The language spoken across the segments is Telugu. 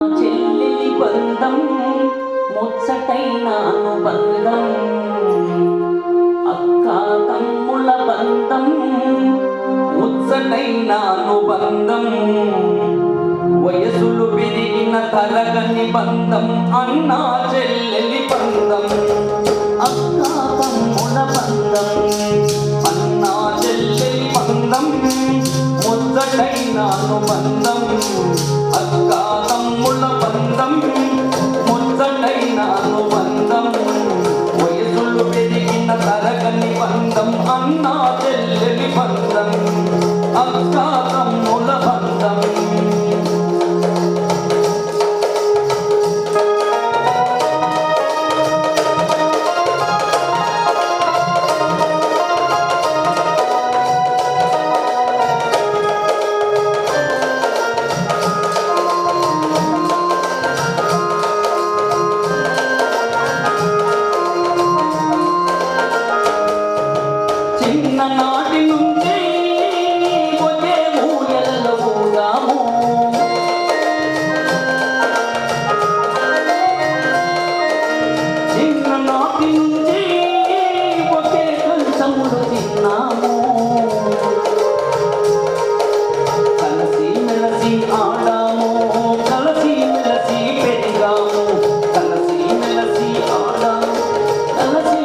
చెల్లెలి బంధం ముచ్చటైన అనుబంధం, అక్క తమ్ముల బంధం ముచ్చటైన అనుబంధం, వయసులు పెరిగిన తరగని బంధం అన్నా చెల్లెలి బంధం, అక్క తమ్ముల బంధం అన్నా చెల్లెలి బంధం ముచ్చటైన అనుబంధం, అక్క తమ్ముల బంధం ముచ్చటైన అనుబంధం, వయసులు పెరిగిన తరగని బంధం అన్నా చెల్లెలి బంధం, అక్క తమ్ముల బంధం. చిన్ననాటి నుంచి ఒకే ఊయలలో ఊగాము, చిన్ననాటి నుంచి ఒకే కంచములు తిన్నాము, కలిసి మెలసి ఆడాము, కలిసి మెలసి పెరిగాము, కలిసి మెలసి ఆడాము, కలిసి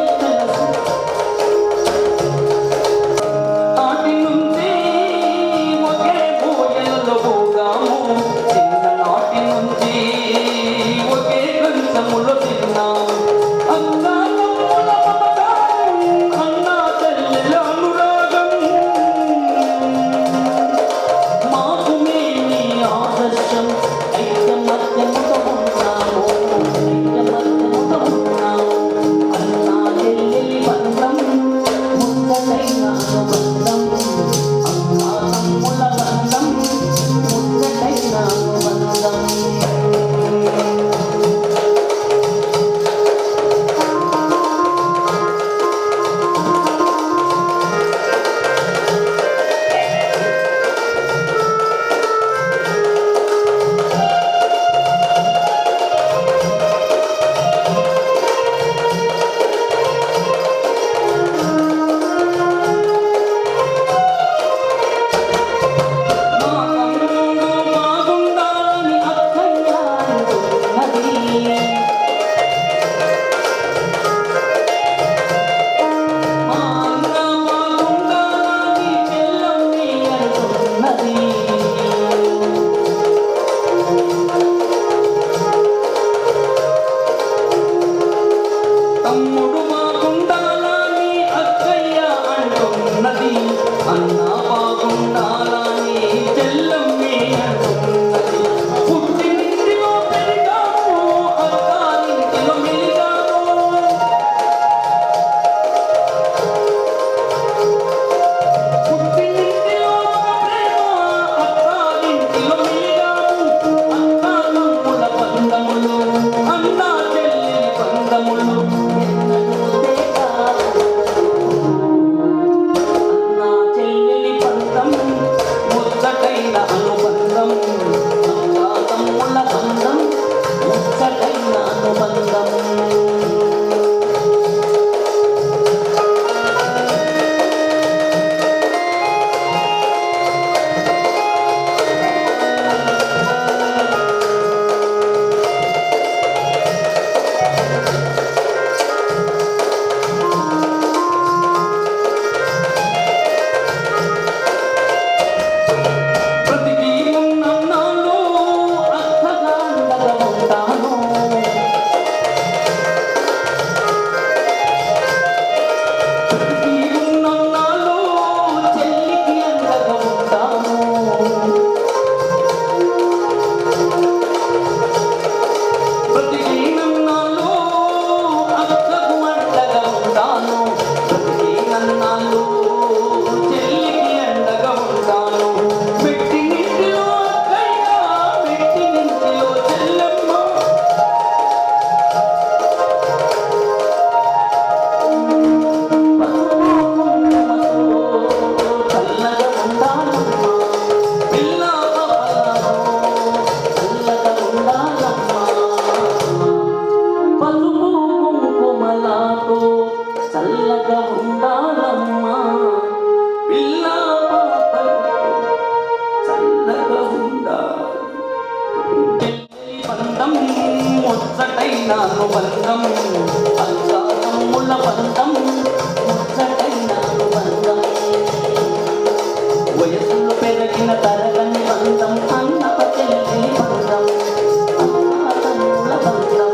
ముచ్చటైన అనుబంధం అక్కా తమ్ముళ్ళ బంధం ముచ్చటైన అనుబంధం వయసులు పెరిగిన తరగని బంధం అన్నప చెల్లి బంధం అక్కా తమ్ముళ్ళ బంధం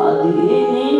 అది నేను